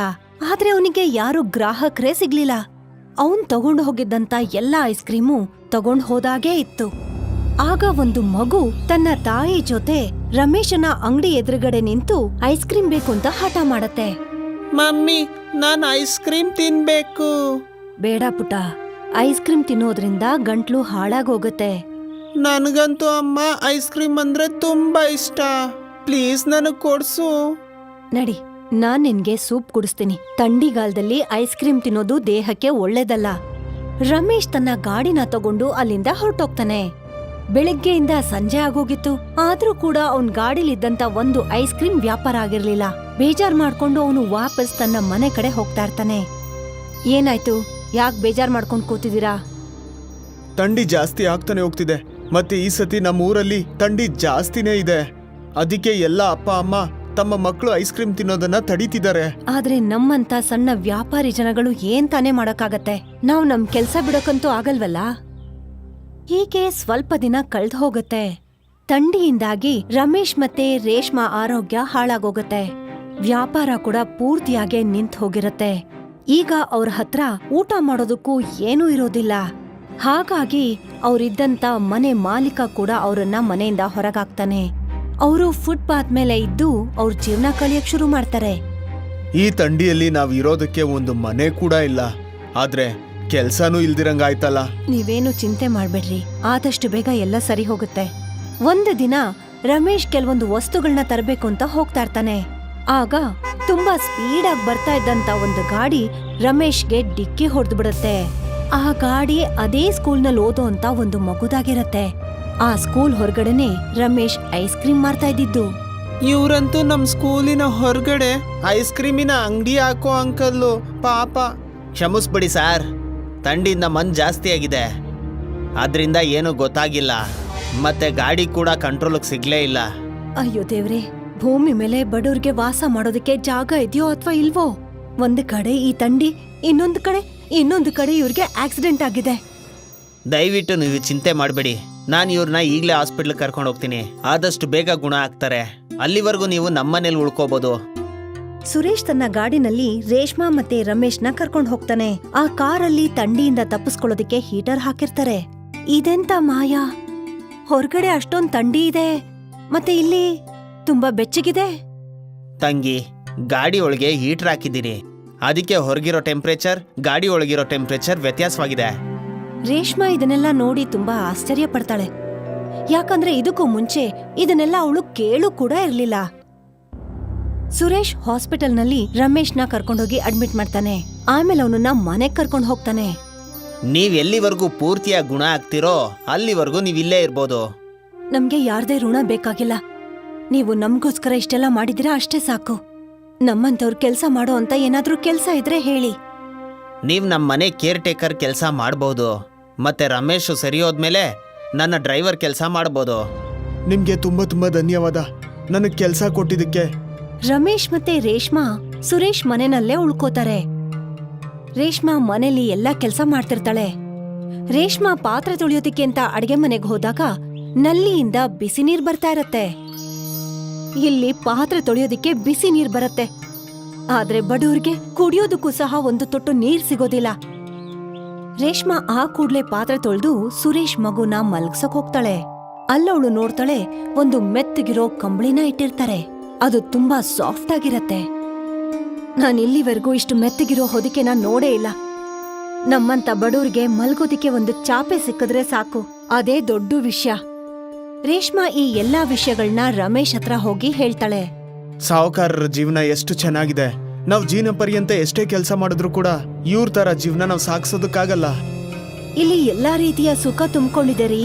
ಆದ್ರೆ ಅವನಿಗೆ ಯಾರು ಗ್ರಾಹಕರೇ ಸಿಗ್ಲಿಲ್ಲ. ಅವನ್ ತಗೊಂಡು ಹೋಗಿದ್ದಂತ ಎಲ್ಲ ಐಸ್ ಕ್ರೀಮು ತಗೊಂಡ್ ಹೋದಾಗೇ ಇತ್ತು. ಆಗ ಒಂದು ಮಗು ತನ್ನ ತಾಯಿ ಜೊತೆ ರಮೇಶನ ಅಂಗಡಿ ಎದುರುಗಡೆ ನಿಂತು ಐಸ್ ಕ್ರೀಮ್ ಬೇಕು ಅಂತ ಹಠ ಮಾಡತ್ತೆ. ಮಮ್ಮಿ, ನಾನ್ ಐಸ್ ಕ್ರೀಮ್ ತಿನ್ಬೇಕು. ಬೇಡ ಪುಟ, ಐಸ್ ಕ್ರೀಮ್ ತಿನ್ನೋದ್ರಿಂದ ಗಂಟ್ಲು ಹಾಳಾಗೋಗುತ್ತೆ. ನನ್ಗಂತೂ ಅಮ್ಮ ಐಸ್ ಕ್ರೀಮ್ ಅಂದ್ರೆ ತುಂಬಾ ಇಷ್ಟ. ಪ್ಲೀಸ್ ನನಗ್ ಕೊಡ್ಸು. ನಡಿ, ನಾನ್ ನಿನ್ಗೆ ಸೂಪ್ ಕುಡಿಸ್ತೀನಿ. ಥಂಡಿಗಾಲದಲ್ಲಿ ಐಸ್ ಕ್ರೀಮ್ ತಿನ್ನೋದು ದೇಹಕ್ಕೆ ಒಳ್ಳೇದಲ್ಲ. ರಮೇಶ್ ತನ್ನ ಗಾಡಿನ ತಗೊಂಡು ಅಲ್ಲಿಂದ ಹೊರಟೋಗ್ತಾನೆ. ಬೆಳಗ್ಗೆಯಿಂದ ಸಂಜೆ ಆಗೋಗಿತ್ತು, ಆದ್ರೂ ಕೂಡ ಅವನ್ ಗಾಡಿಲಿದ್ದಂತ ಒಂದು ಐಸ್ ಕ್ರೀಮ್ ವ್ಯಾಪಾರ ಆಗಿರ್ಲಿಲ್ಲ. ಬೇಜಾರ್ ಮಾಡ್ಕೊಂಡು ಅವನು ವಾಪಸ್ ತನ್ನ ಮನೆ ಕಡೆ ಹೋಗ್ತಾ ಇರ್ತಾನೆ. ಏನಾಯ್ತು, ಯಾಕೆ ಬೇಜಾರ್ ಮಾಡ್ಕೊಂಡು ಕೂತಿದ್ದೀರಾ? ಥಂಡಿ ಜಾಸ್ತಿ ಆಗ್ತಾನೆ ಹೋಗ್ತಿದೆ. ಮತ್ತೆ ಈ ಸತಿ ನಮ್ಮ ಊರಲ್ಲಿ ಥಂಡಿ ಜಾಸ್ತಿನೇ ಇದೆ. ಅದಕ್ಕೆ ಎಲ್ಲ ಅಪ್ಪ ಅಮ್ಮ ತಮ್ಮ ಮಕ್ಕಳು ಐಸ್ ಕ್ರೀಮ್ ತಿನ್ನೋದನ್ನ ತಡೀತಿದ್ದಾರೆ. ಆದ್ರೆ ನಮ್ಮಂತ ಸಣ್ಣ ವ್ಯಾಪಾರಿ ಜನಗಳು ಏನ್ ತಾನೇ ಮಾಡಕ್ಕಾಗತ್ತೆ? ನಾವು ನಮ್ ಕೆಲ್ಸ ಬಿಡೋಕಂತೂ ಆಗಲ್ವಲ್ಲ. ಹೀಗೆ ಸ್ವಲ್ಪ ದಿನ ಕಳ್ದ್ ಹೋಗತ್ತೆ. ಥಂಡಿಯಿಂದಾಗಿ ರಮೇಶ್ ಮತ್ತೆ ರೇಷ್ಮಾ ಆರೋಗ್ಯ ಹಾಳಾಗೋಗತ್ತೆ. ವ್ಯಾಪಾರ ಕೂಡ ಪೂರ್ತಿಯಾಗಿ ನಿಂತ್ ಹೋಗಿರತ್ತೆ. ಈಗ ಅವ್ರ ಹತ್ರ ಊಟ ಮಾಡೋದಕ್ಕೂ ಏನೂ ಇರೋದಿಲ್ಲ. ಹಾಗಾಗಿ ಅವ್ರಿದ್ದಂತ ಮನೆ ಮಾಲೀಕ ಕೂಡ ಅವ್ರನ್ನ ಮನೆಯಿಂದ ಹೊರಗಾಕ್ತಾನೆ. ಅವರು ಫುಟ್ಪಾತ್ ಮೇಲೆ ಇದ್ದು ಅವ್ರ ಜೀವನ ಕಳಿಯಕ್ ಶುರು ಮಾಡ್ತಾರೆ. ಈ ಥಂಡಿಯಲ್ಲಿ ನಾವ್ ಇರೋದಕ್ಕೆ ಒಂದು ಮನೆ ಕೂಡ ಇಲ್ಲ, ಆದ್ರೆ ಕೆಲ್ಸನೂ ಇಲ್ದಿರಂಗಾಯ್ತಲ್ಲ. ನೀವೇನು ಚಿಂತೆ ಮಾಡ್ಬೇಡ್ರಿ, ಆದಷ್ಟು ಬೇಗ ಎಲ್ಲ ಸರಿ ಹೋಗುತ್ತೆ. ಒಂದು ದಿನ ರಮೇಶ್ ಕೆಲವೊಂದು ವಸ್ತುಗಳನ್ನ ತರಬೇಕು ಅಂತ ಹೋಗ್ತಾ ಇರ್ತಾನೆ. ಆಗ ತುಂಬಾ ಸ್ಪೀಡ್ ಆಗಿ ಬರ್ತಾ ಇದ್ದಂತ ಒಂದು ಗಾಡಿ ರಮೇಶ್ಗೆ ಡಿಕ್ಕಿ ಹೊಡೆದು ಬಿಡುತ್ತೆ. ಆ ಗಾಡಿ ಅದೇ ಸ್ಕೂಲ್ನಲ್ಲಿ ಓದೋ ಅಂತ ಒಂದು ಮಗುದಾಗಿರತ್ತೆ. ಆ ಸ್ಕೂಲ್ ಹೊರಗಡೆನೆ ರಮೇಶ್ ಐಸ್ ಕ್ರೀಮ್ ಮಾರ್ತಾ ಇದ್ದಿದ್ದು. ಇವ್ರಂತೂ ನಮ್ ಸ್ಕೂಲಿನ ಹೊರಗಡೆ ಐಸ್ ಕ್ರೀಮಿನ ಅಂಗಡಿ ಹಾಕೋ ಅಂಕಲ್ಲು, ಪಾಪ. ಕ್ಷಮಿಸ್ಬಿಡಿ ಸಾರ್, ಥಂಡಿಯಿಂದ ಮನ್ ಜಾಸ್ತಿ ಆಗಿದೆ, ಆದ್ರಿಂದ ಏನು ಗೊತ್ತಾಗಿಲ್ಲ. ಮತ್ತೆ ಗಾಡಿ ಕೂಡ ಕಂಟ್ರೋಲ್ಗೆ ಸಿಗ್ಲೇ ಇಲ್ಲ. ಅಯ್ಯೋ ದೇವ್ರೆ, ಭೂಮಿ ಮೇಲೆ ಬಡವ್ರಿಗೆ ವಾಸ ಮಾಡೋದಕ್ಕೆ ಜಾಗ ಇದೆಯೋ ಅಥವಾ ಇಲ್ವೋ? ಒಂದು ಕಡೆ ಈ ಥಂಡಿ, ಇನ್ನೊಂದು ಕಡೆ ಇವ್ರಿಗೆ ಆಕ್ಸಿಡೆಂಟ್ ಆಗಿದೆ. ದಯವಿಟ್ಟು ನೀವು ಚಿಂತೆ ಮಾಡಬೇಡಿ, ನಾನು ಇವ್ರನ್ನ ಈಗಲೇ ಹಾಸ್ಪಿಟ್ಲಿಗೆ ಕರ್ಕೊಂಡು ಹೋಗ್ತೀನಿ. ಆದಷ್ಟು ಬೇಗ ಗುಣ ಆಗ್ತಾರೆ. ಅಲ್ಲಿವರೆಗೂ ನೀವು ನಮ್ಮನೇಲಿ ಉಳ್ಕೋಬಹುದು. ಸುರೇಶ್ ತನ್ನ ಗಾಡಿನಲ್ಲಿ ರೇಷ್ಮಾ ಮತ್ತೆ ರಮೇಶ್ನ ಕರ್ಕೊಂಡು ಹೋಗ್ತಾನೆ. ಆ ಕಾರಲ್ಲಿ ಥಂಡಿಯಿಂದ ತಪ್ಪಿಸ್ಕೊಳ್ಳೋದಕ್ಕೆ ಹೀಟರ್ ಹಾಕಿರ್ತಾರೆ. ಇದೆಂತ ಮಾಯಾ, ಹೊರಗಡೆ ಅಷ್ಟೊಂದ್ ಥಂಡಿ ಇದೆ, ಮತ್ತೆ ಇಲ್ಲಿ ತುಂಬಾ ಬೆಚ್ಚಗಿದೆ. ತಂಗಿ, ಗಾಡಿ ಒಳಗೆ ಹೀಟರ್ ಹಾಕಿದ್ದೀನಿ, ಅದಕ್ಕೆ ಹೊರಗಿರೋ ಟೆಂಪ್ರೇಚರ್ ಗಾಡಿ ಒಳಗಿರೋ ಟೆಂಪ್ರೇಚರ್ ವ್ಯತ್ಯಾಸವಾಗಿದೆ. ರೇಷ್ಮಾ ಇದನ್ನೆಲ್ಲ ನೋಡಿ ತುಂಬಾ ಆಶ್ಚರ್ಯ ಪಡ್ತಾಳೆ. ಯಾಕಂದ್ರೆ ಇದಕ್ಕೂ ಮುಂಚೆ ಇದನ್ನೆಲ್ಲ ಅವಳು ಕೇಳು ಕೂಡ ಇರ್ಲಿಲ್ಲ. ಸುರೇಶ್ ಹಾಸ್ಪಿಟಲ್ನಲ್ಲಿ ರಮೇಶ್ನ ಕರ್ಕೊಂಡೋಗಿ ಅಡ್ಮಿಟ್ ಮಾಡ್ತಾನೆ. ಆಮೇಲೆ ಅವನನ್ನ ಮನೆಗ್ ಕರ್ಕೊಂಡು ಹೋಗ್ತಾನೆ. ನೀವ್ ಎಲ್ಲಿವರೆಗೂ ಪೂರ್ತಿಯಾಗಿ ಗುಣ ಆಗ್ತಿರೋ ಅಲ್ಲಿವರೆಗೂ ನೀವ್ ಇಲ್ಲೇ ಇರ್ಬೋದು. ನಮ್ಗೆ ಯಾರ್ದೇ ಋಣ ಬೇಕಾಗಿಲ್ಲ. ನೀವು ನಮ್ಗೋಸ್ಕರ ಇಷ್ಟೆಲ್ಲ ಮಾಡಿದಿರಾ ಅಷ್ಟೇ ಸಾಕು. ನಮ್ಮಂತವ್ರು ಕೆಲ್ಸ ಮಾಡೋ ಅಂತ ಏನಾದ್ರೂ ಕೆಲ್ಸ ಇದ್ರೆ ಹೇಳಿ. ನೀವ್ ನಮ್ಮ ಮನೆ ಕೇರ್ ಟೇಕರ್ ಕೆಲಸ ಮಾಡ್ಬೋದು, ಮತ್ತೆ ರಮೇಶ್ ಸರಿ ಹೋದ್ಮೇಲೆ ನನ್ನ ಡ್ರೈವರ್ ಕೆಲಸ ಮಾಡ್ಬೋದು. ನಿಮ್ಗೆ ತುಂಬಾ ತುಂಬಾ ಧನ್ಯವಾದ ನನಗೆ ಕೆಲಸ ಕೊಟ್ಟಿದ್ದಕ್ಕೆ. ರಮೇಶ್ ಮತ್ತೆ ರೇಷ್ಮಾ ಸುರೇಶ್ ಮನೆನಲ್ಲೇ ಉಳ್ಕೋತಾರೆ. ರೇಷ್ಮಾ ಮನೇಲಿ ಎಲ್ಲಾ ಕೆಲ್ಸ ಮಾಡ್ತಿರ್ತಾಳೆ. ರೇಷ್ಮಾ ಪಾತ್ರೆ ತೊಳೆಯೋದಿಕ್ಕೆ ಅಂತ ಅಡ್ಗೆ ಮನೆಗೆ ಹೋದಾಗ ನಲ್ಲಿಯಿಂದ ಬಿಸಿ ನೀರ್ ಬರ್ತಾ ಇರತ್ತೆ. ಇಲ್ಲಿ ಪಾತ್ರೆ ತೊಳೆಯೋದಿಕ್ಕೆ ಬಿಸಿ ನೀರ್ ಬರತ್ತೆ, ಆದ್ರೆ ಬಡವ್ರಿಗೆ ಕುಡಿಯೋದಕ್ಕೂ ಸಹ ಒಂದು ತೊಟ್ಟು ನೀರ್ ಸಿಗೋದಿಲ್ಲ. ರೇಷ್ಮಾ ಆ ಕೂಡ್ಲೆ ಪಾತ್ರೆ ತೊಳೆದು ಸುರೇಶ್ ಮಗುನ ಮಲ್ಗ್ಸಕ್ ಹೋಗ್ತಾಳೆ. ಅಲ್ಲವಳು ನೋಡ್ತಾಳೆ, ಒಂದು ಮೆತ್ತಗಿರೋ ಕಂಬಳಿನ ಇಟ್ಟಿರ್ತಾರೆ. ಅದು ತುಂಬಾ ಸಾಫ್ಟ್ ಆಗಿರತ್ತೆ. ನಾನ್ ಇಲ್ಲಿವರೆಗೂ ಇಷ್ಟು ಮೆತ್ತಗಿರೋ ಹೊದಿಕೆನ ನೋಡೇ ಇಲ್ಲ. ನಮ್ಮಂತ ಬಡವ್ರಿಗೆ ಮಲ್ಗೋದಿಕ್ಕೆ ಒಂದು ಚಾಪೆ ಸಿಕ್ಕಿದ್ರೆ ಸಾಕು, ಅದೇ ದೊಡ್ಡ ವಿಷಯ. ರೇಷ್ಮಾ ಈ ಎಲ್ಲಾ ವಿಷಯಗಳನ್ನ ರಮೇಶ್ ಹತ್ರ ಹೋಗಿ ಹೇಳ್ತಾಳೆ. ಸಾಹುಕಾರರ ಜೀವನ ಎಷ್ಟು ಚೆನ್ನಾಗಿದೆ. ನಾವ್ ಜೀವನ ಪರ್ಯಂತ ಎಷ್ಟೇ ಕೆಲಸ ಮಾಡಿದ್ರು ಕೂಡ ಇವ್ರ ತರ ಜೀವನ ನಾವ್ ಸಾಗಿಸೋದಕ್ಕಾಗಲ್ಲ. ಇಲ್ಲಿ ಎಲ್ಲಾ ರೀತಿಯ ಸುಖ ತುಂಬಿಕೊಂಡಿದೆ ರೀ.